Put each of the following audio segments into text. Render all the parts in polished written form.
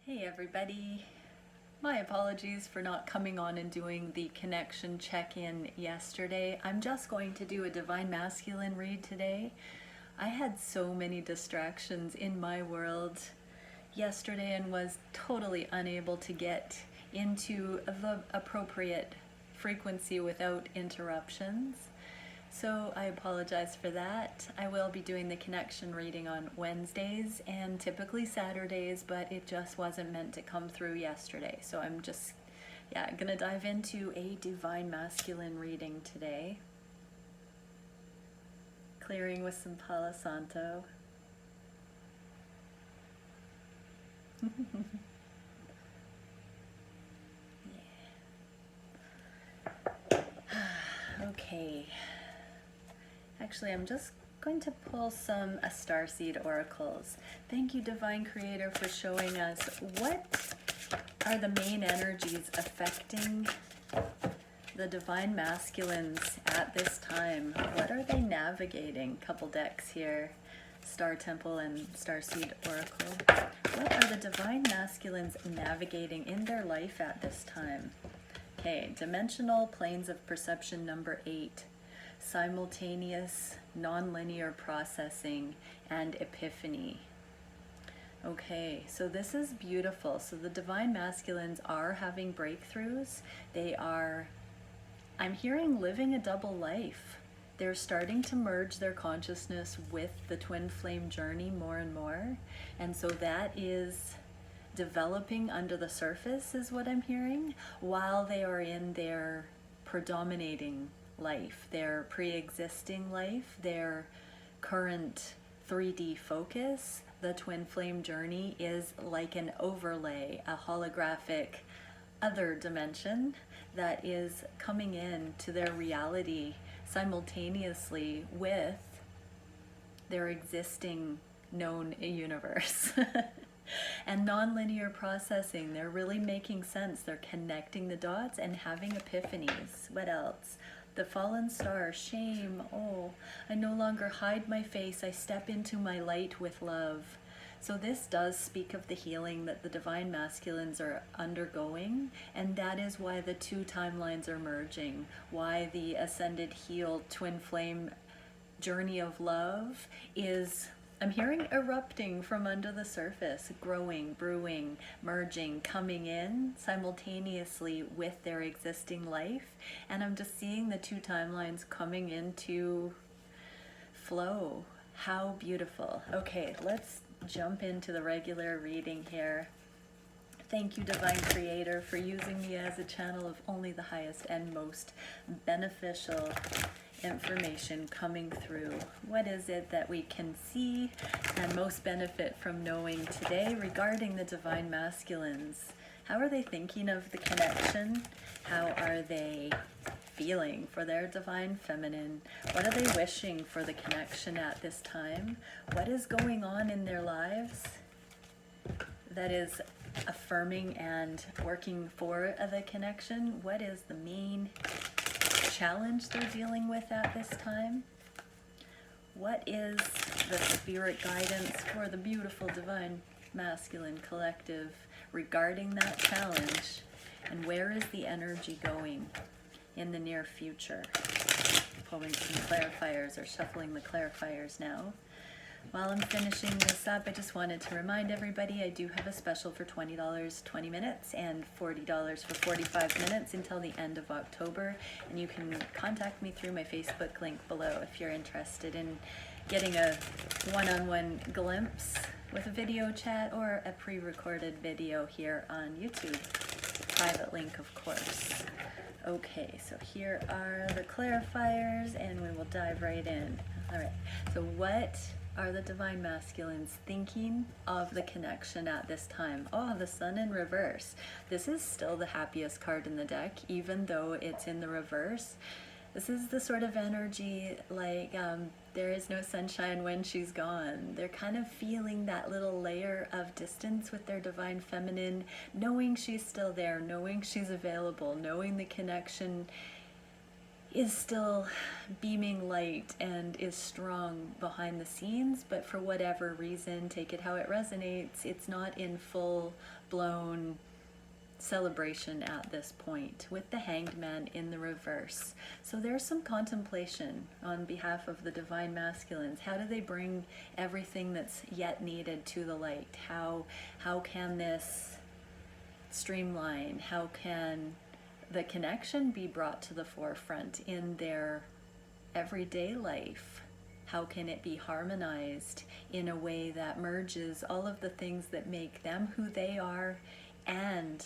Hey everybody. My apologies for not coming on and doing the connection check-in yesterday. I'm just going to do a Divine Masculine read today. I had so many distractions in my world yesterday and was totally unable to get into the appropriate frequency without interruptions. So I apologize for that. I will be doing the connection reading on Wednesdays and typically Saturdays, but it just wasn't meant to come through yesterday. So I'm just, gonna dive into a Divine Masculine reading today. Clearing with some Palo Santo. Okay. Actually, I'm just going to pull some Starseed Oracles. Thank you, Divine Creator, for showing us what are the main energies affecting the Divine Masculines at this time. What are they navigating? Couple decks here, Star Temple and Starseed Oracle. What are the Divine Masculines navigating in their life at this time? Okay, Dimensional Planes of Perception number 8. Simultaneous, nonlinear processing, and epiphany. Okay, so this is beautiful. So the Divine Masculines are having breakthroughs. They are, I'm hearing, living a double life. They're starting to merge their consciousness with the twin flame journey more and more. And so that is developing under the surface is what I'm hearing, while they are in their predominating life, their pre-existing life, their current 3D focus. The twin flame journey is like an overlay, a holographic other dimension that is coming in to their reality simultaneously with their existing known universe. And nonlinear processing, they're really making sense. They're connecting the dots and having epiphanies. What else? The fallen star, shame. Oh, I no longer hide my face. I step into my light with love. So this does speak of the healing that the Divine Masculines are undergoing, and that is why the two timelines are merging, why the ascended, healed, twin flame journey of love is, I'm hearing, erupting from under the surface, growing, brewing, merging, coming in simultaneously with their existing life. And I'm just seeing the two timelines coming into flow. How beautiful. Okay, let's jump into the regular reading here. Thank you, Divine Creator, for using me as a channel of only the highest and most beneficial information coming through. What is it that we can see and most benefit from knowing today regarding the Divine Masculines? How are they thinking of the connection? How are they feeling for their Divine Feminine? What are they wishing for the connection at this time? What is going on in their lives that is affirming and working for the connection? What is the main challenge they're dealing with at this time? What is the spirit guidance for the beautiful Divine Masculine collective regarding that challenge? And where is the energy going in the near future? Pulling some clarifiers or shuffling the clarifiers now. While I'm finishing this up, I just wanted to remind everybody I do have a special for $20, 20 minutes, and $40 for 45 minutes until the end of October. And you can contact me through my Facebook link below if you're interested in getting a one-on-one glimpse with a video chat or a pre-recorded video here on YouTube. Private link, of course. Okay, so here are the clarifiers, and we will dive right in. All right, so what are the Divine Masculines thinking of the connection at this time? Oh, the Sun in reverse. This is still the happiest card in the deck, even though it's in the reverse. This is the sort of energy like there is no sunshine when she's gone. They're kind of feeling that little layer of distance with their Divine Feminine, knowing she's still there, knowing she's available, knowing the connection is still beaming light and is strong behind the scenes, but for whatever reason, take it how it resonates, it's not in full blown celebration at this point, with the Hanged Man in the reverse. So there's some contemplation on behalf of the divine masculines. How do they bring everything that's yet needed to the light? How can this streamline? How can the connection be brought to the forefront in their everyday life? How can it be harmonized in a way that merges all of the things that make them who they are and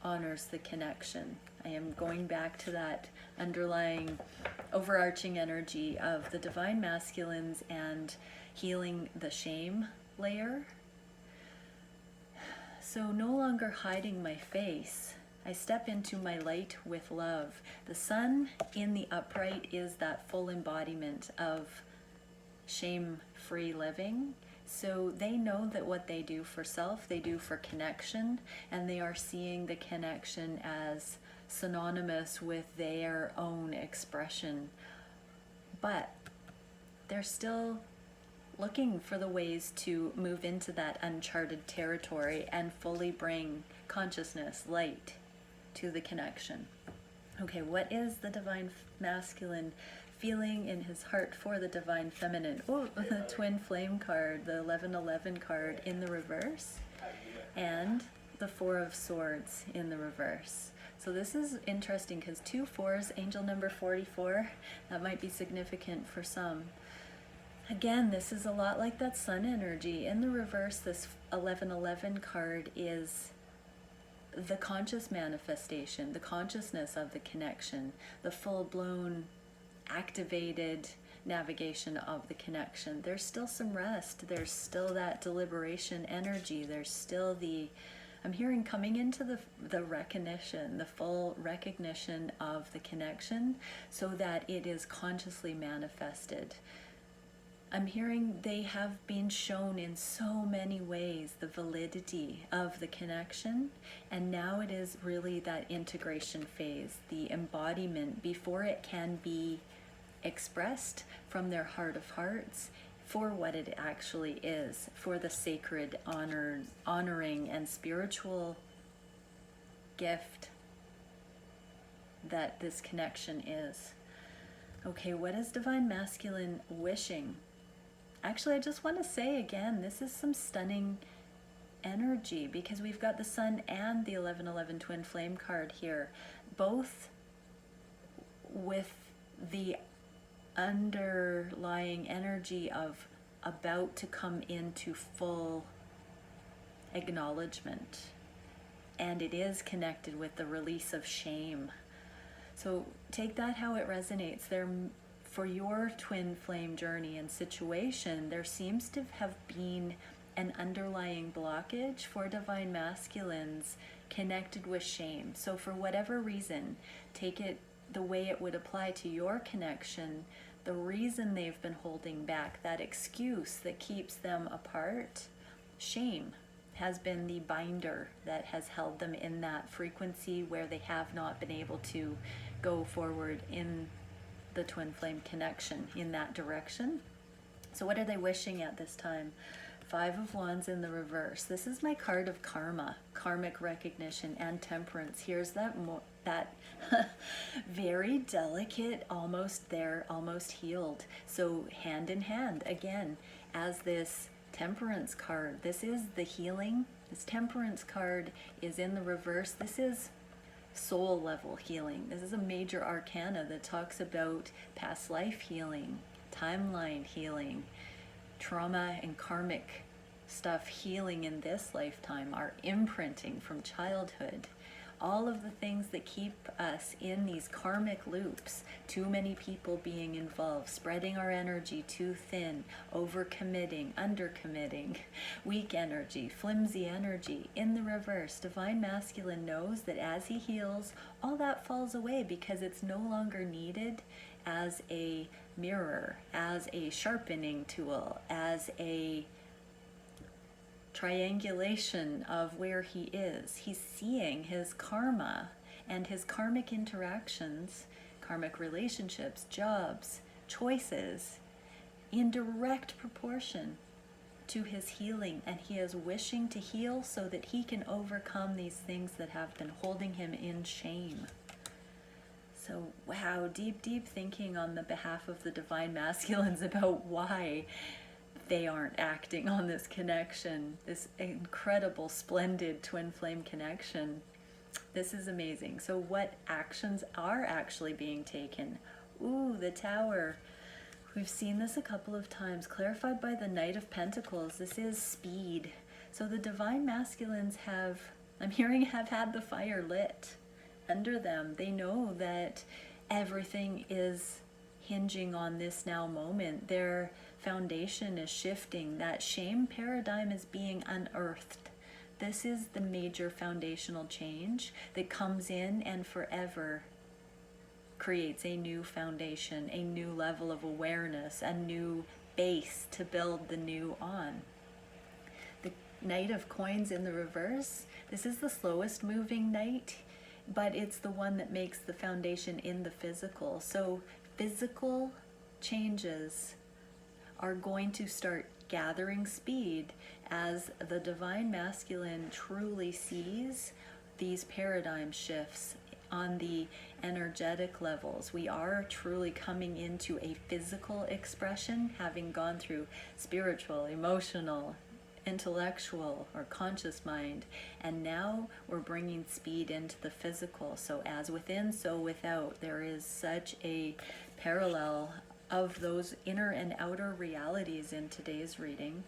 honors the connection? I am going back to that underlying overarching energy of the divine masculines and healing the shame layer. So no longer hiding my face, I step into my light with love. The sun in the upright is that full embodiment of shame-free living. So they know that what they do for self, they do for connection, and they are seeing the connection as synonymous with their own expression. But they're still looking for the ways to move into that uncharted territory and fully bring consciousness, light, to the connection. Okay, what is the divine masculine feeling in his heart for the divine feminine? Oh, the twin flame card, the 1111 card in the reverse, and the 4 of swords in the reverse. So this is interesting because 2 4s, angel number 44, that might be significant for some. Again, this is a lot like that sun energy. In the reverse, this 1111 card is the conscious manifestation, the consciousness of the connection, the full-blown activated navigation of the connection. There's still some rest, there's still that deliberation energy, there's still the, I'm hearing coming into the recognition, the full recognition of the connection so that it is consciously manifested. I'm hearing they have been shown in so many ways the validity of the connection, and now it is really that integration phase, the embodiment before it can be expressed from their heart of hearts for what it actually is, for the sacred honoring and spiritual gift that this connection is. Okay, what is divine masculine wishing? Actually, I just want to say again, this is some stunning energy because we've got the sun and the 1111 twin flame card here, both with the underlying energy of about to come into full acknowledgement. And it is connected with the release of shame. So take that how it resonates. There, for your twin flame journey and situation, there seems to have been an underlying blockage for divine masculines connected with shame. So for whatever reason, take it the way it would apply to your connection. The reason they've been holding back, that excuse that keeps them apart, shame has been the binder that has held them in that frequency where they have not been able to go forward in the twin flame connection in that direction. So what are they wishing at this time? 5 of Wands in the reverse. This is my card of karma, karmic recognition and temperance. Here's that very delicate, almost there, almost healed. So hand in hand again as this temperance card. This is the healing. This temperance card is in the reverse. This is soul level healing. This is a major arcana that talks about past life healing, timeline healing, trauma and karmic stuff healing in this lifetime, our imprinting from childhood, all of the things that keep us in these karmic loops, too many people being involved, spreading our energy too thin, overcommitting, undercommitting, weak energy, flimsy energy. In the reverse, divine masculine knows that as he heals, all that falls away because it's no longer needed as a mirror, as a sharpening tool, as a triangulation of where he is. He's seeing his karma and his karmic interactions karmic relationships, jobs, choices, in direct proportion to his healing, and he is wishing to heal so that he can overcome these things that have been holding him in shame. So wow, deep thinking on the behalf of the divine masculines about why they aren't acting on this connection, this incredible, splendid twin flame connection. This is amazing. So what actions are actually being taken? Ooh, the Tower. We've seen this a couple of times, clarified by the Knight of Pentacles. This is speed. So the divine masculines have, I'm hearing, have had the fire lit under them. They know that everything is hinging on this now moment. Their foundation is shifting. That shame paradigm is being unearthed. This is the major foundational change that comes in and forever creates a new foundation, a new level of awareness, a new base to build the new on. The Knight of Coins in the reverse, this is the slowest moving knight, but it's the one that makes the foundation in the physical. So physical changes are going to start gathering speed as the divine masculine truly sees these paradigm shifts on the energetic levels. We are truly coming into a physical expression, having gone through spiritual, emotional, intellectual, or conscious mind, and now we're bringing speed into the physical. So as within, so without. There is such a parallel of those inner and outer realities in today's reading.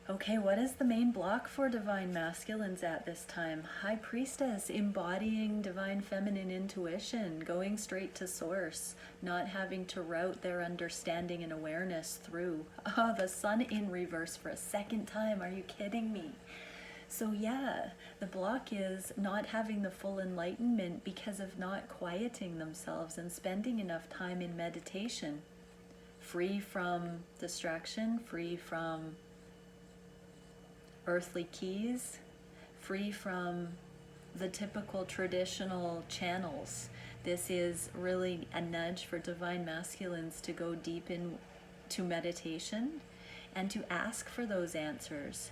Okay, what is the main block for divine masculines at this time? High Priestess, embodying divine feminine intuition, going straight to source, not having to route their understanding and awareness through. Oh, the Sun in reverse for a second time. Are you kidding me? So yeah, the block is not having the full enlightenment because of not quieting themselves and spending enough time in meditation. Free from distraction, free from earthly keys, free from the typical traditional channels. This is really a nudge for divine masculines to go deep into meditation and to ask for those answers.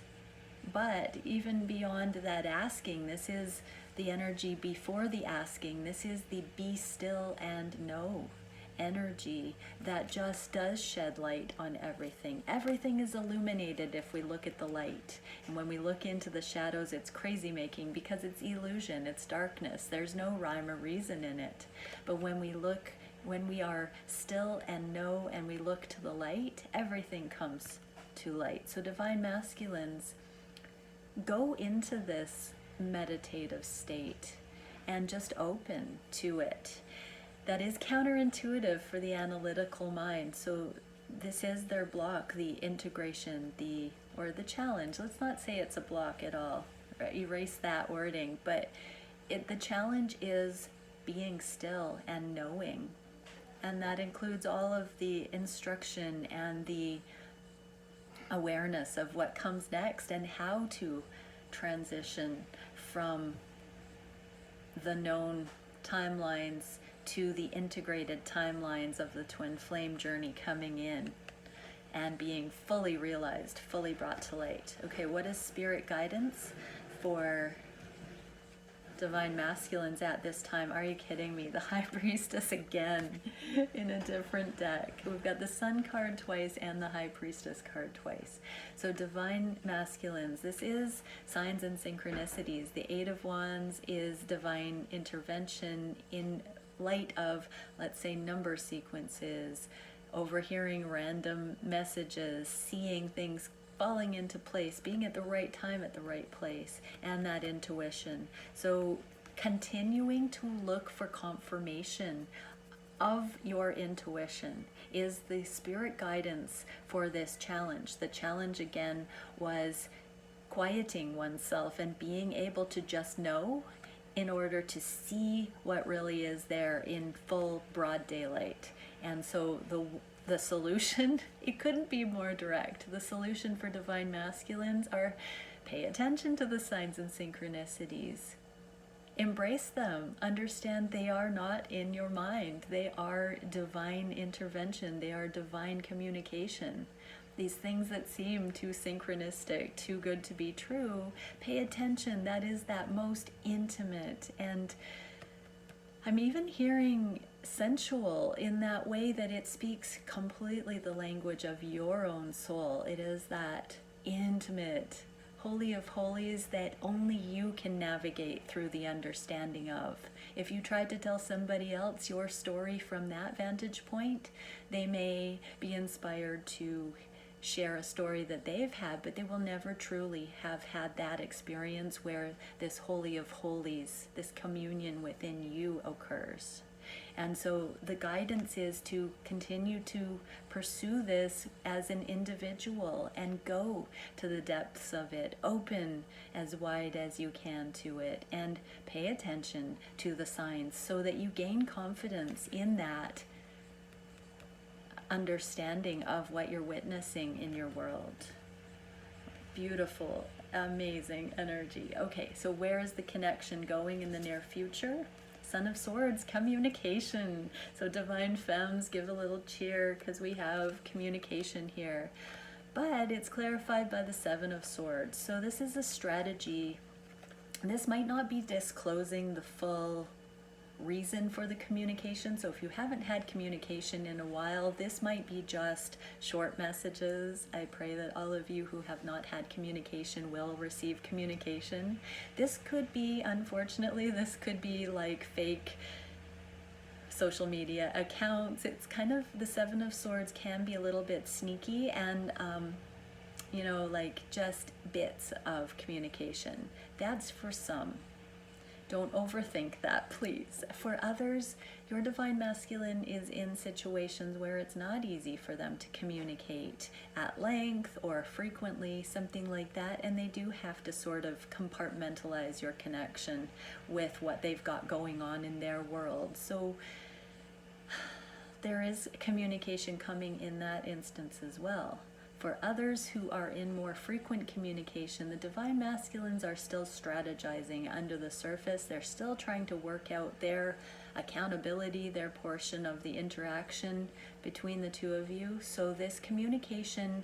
But even beyond that asking, this is the energy before the asking. This is the be still and know energy that just does shed light on everything. Everything is illuminated if we look at the light. And when we look into the shadows, it's crazy making because it's illusion, it's darkness. There's no rhyme or reason in it. But when we are still and know and we look to the light, everything comes to light. So divine masculines, go into this meditative state and just open to it. That is counterintuitive for the analytical mind. So this is their block, the integration, or the challenge. Let's not say it's a block at all. Erase that wording. But the challenge is being still and knowing. And that includes all of the instruction and the awareness of what comes next and how to transition from the known timelines to the integrated timelines of the twin flame journey coming in and being fully realized, fully brought to light. Okay, what is spirit guidance for divine masculines at this time? Are you kidding me? The High Priestess again in a different deck. We've got the Sun card twice and the High Priestess card twice. So divine masculines, this is signs and synchronicities. The Eight of Wands is divine intervention in light of, let's say, number sequences, overhearing random messages, seeing things falling into place, being at the right time at the right place, and that intuition. So continuing to look for confirmation of your intuition is the spirit guidance for this challenge. The challenge again was quieting oneself and being able to just know in order to see what really is there in full broad daylight. And so the solution, it couldn't be more direct. The solution for divine masculines are pay attention to the signs and synchronicities. embrace them. Understand they are not in your mind. They are divine intervention. They are divine communication. These things that seem too synchronistic, too good to be true, pay attention. That is that most intimate. And I'm even hearing sensual in that way that it speaks completely the language of your own soul. It is that intimate, holy of holies that only you can navigate through the understanding of. If you tried to tell somebody else your story from that vantage point, they may be inspired to share a story that they've had, but they will never truly have had that experience where this holy of holies, this communion within you occurs. And so the guidance is to continue to pursue this as an individual and go to the depths of it, open as wide as you can to it, and pay attention to the signs so that you gain confidence in that understanding of what you're witnessing in your world. Beautiful, amazing energy. Okay, so where is the connection going in the near future? Son of Swords, communication. So Divine Femmes, give a little cheer because we have communication here. But it's clarified by the Seven of Swords. So this is a strategy. This might not be disclosing the full reason for the communication. So if you haven't had communication in a while, this might be just short messages. I pray that all of you who have not had communication will receive communication. This could be, unfortunately, this could be like fake social media accounts. It's kind of, the Seven of Swords can be a little bit sneaky and you know, like just bits of communication. That's for some. Don't overthink that, please. For others, your divine masculine is in situations where it's not easy for them to communicate at length or frequently, something like that, and they do have to sort of compartmentalize your connection with what they've got going on in their world. So there is communication coming in that instance as well. For others who are in more frequent communication, the divine masculines are still strategizing under the surface. They're still trying to work out their accountability, their portion of the interaction between the two of you. So this communication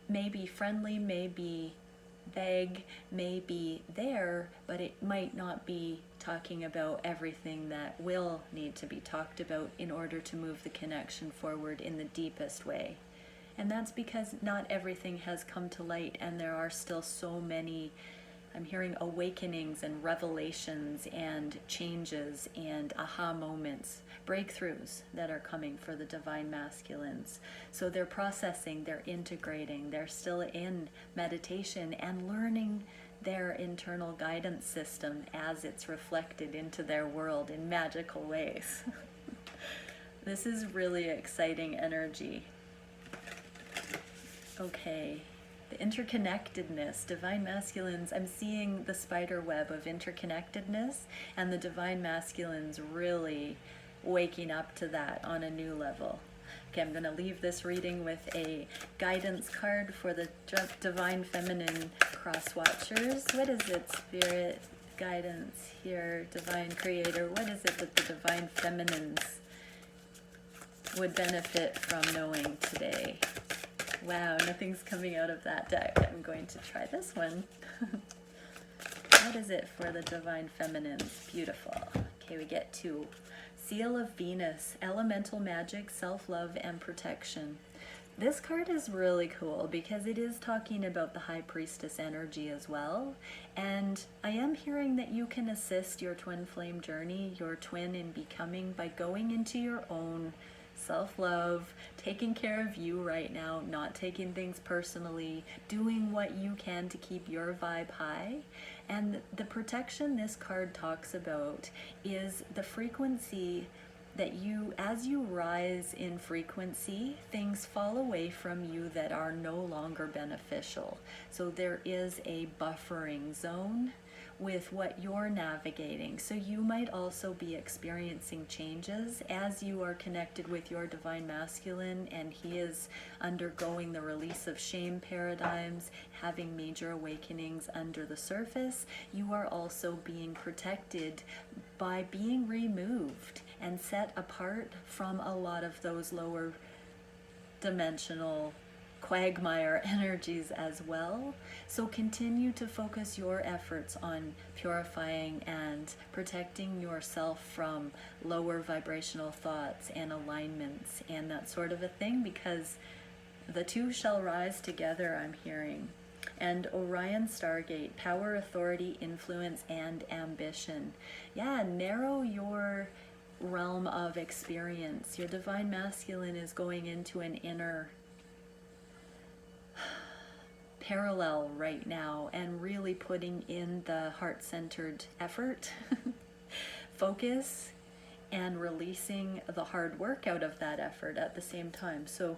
may be friendly, may be vague, may be there, but it might not be talking about everything that will need to be talked about in order to move the connection forward in the deepest way. And that's because not everything has come to light, and there are still so many, I'm hearing awakenings and revelations and changes and aha moments, breakthroughs that are coming for the divine masculines. So they're processing, they're integrating, they're still in meditation and learning their internal guidance system as it's reflected into their world in magical ways. This is really exciting energy. Okay, the interconnectedness, divine masculines, I'm seeing the spider web of interconnectedness, and the divine masculines really waking up to that on a new level. Okay, I'm going to leave this reading with a guidance card for the divine feminine cross watchers. What is it, spirit guidance here, divine creator? What is it that the divine feminines would benefit from knowing today? Wow, nothing's coming out of that deck. I'm going to try this one. What is it for the divine feminines? Beautiful. Okay, we get to Seal of Venus, elemental magic, self-love, and protection. This card is really cool because it is talking about the High Priestess energy as well. And I am hearing that you can assist your twin flame journey, your twin in becoming, by going into your own self-love, taking care of you right now, not taking things personally, doing what you can to keep your vibe high. And the protection this card talks about is the frequency that you, as you rise in frequency, things fall away from you that are no longer beneficial. So there is a buffering zone with what you're navigating. So you might also be experiencing changes as you are connected with your divine masculine, and he is undergoing the release of shame paradigms, having major awakenings under the surface. You are also being protected by being removed and set apart from a lot of those lower dimensional quagmire energies as well. So continue to focus your efforts on purifying and protecting yourself from lower vibrational thoughts and alignments and that sort of a thing, because the two shall rise together, I'm hearing. And Orion Stargate, power, authority, influence, and ambition. Yeah, narrow your realm of experience. Your divine masculine is going into an inner parallel right now and really putting in the heart-centered effort, focus, and releasing the hard work out of that effort at the same time. So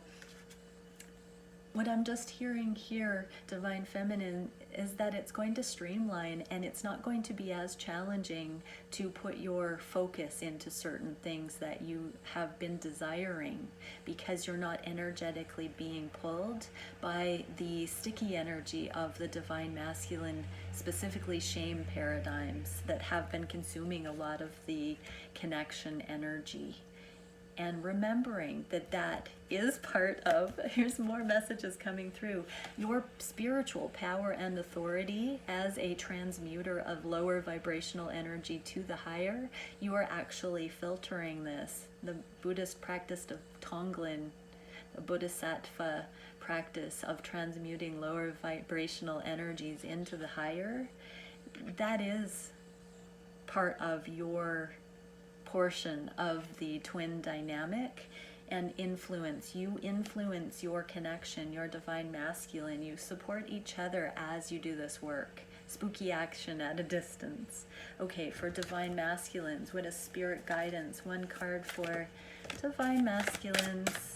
what I'm just hearing here, Divine Feminine, is that it's going to streamline, and it's not going to be as challenging to put your focus into certain things that you have been desiring, because you're not energetically being pulled by the sticky energy of the Divine Masculine, specifically shame paradigms that have been consuming a lot of the connection energy. And remembering that that is part of, here's more messages coming through, your spiritual power and authority as a transmuter of lower vibrational energy to the higher. You are actually filtering this. The Buddhist practice of Tonglen, the Bodhisattva practice of transmuting lower vibrational energies into the higher, that is part of your portion of the twin dynamic and influence. You influence your connection, your divine masculine. You support each other as you do this work. Spooky action at a distance. Okay, for divine masculines, what is spirit guidance? One card for divine masculines.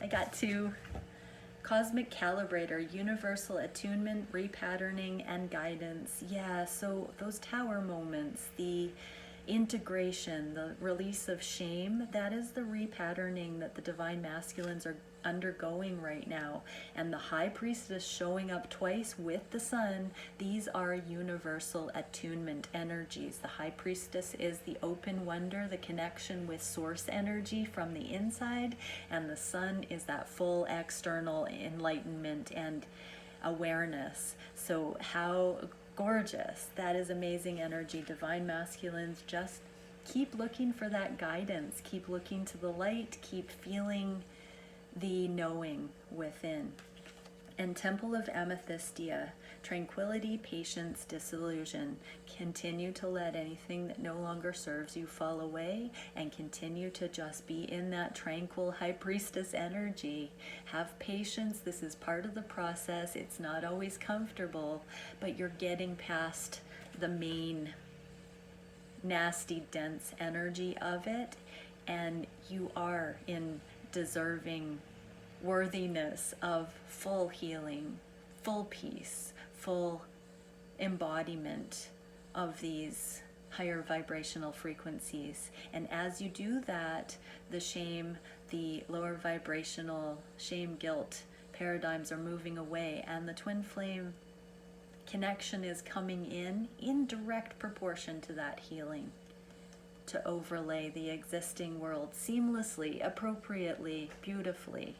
I got two. Cosmic Calibrator, universal attunement, repatterning, and guidance. Yeah, so those tower moments, the integration, the release of shame, that is the repatterning that the divine masculines are undergoing right now. And the high priestess showing up twice with the sun, these are universal attunement energies. The high priestess is the open wonder, the connection with source energy from the inside, and the sun is that full external enlightenment and awareness. So how gorgeous. That is amazing energy. Divine masculines, just keep looking for that guidance. Keep looking to the light. Keep feeling the knowing within. And Temple of Amethystia, tranquility, patience, disillusion. Continue to let anything that no longer serves you fall away, and continue to just be in that tranquil high priestess energy. Have patience. This is part of the process. It's not always comfortable, but you're getting past the main nasty, dense energy of it, and you are in deserving worthiness of full healing, full peace, full embodiment of these higher vibrational frequencies. And as you do that, the shame, the lower vibrational shame, guilt paradigms are moving away, and the twin flame connection is coming in direct proportion to that healing, to overlay the existing world seamlessly, appropriately, beautifully.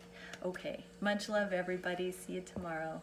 Okay, much love everybody. See you tomorrow.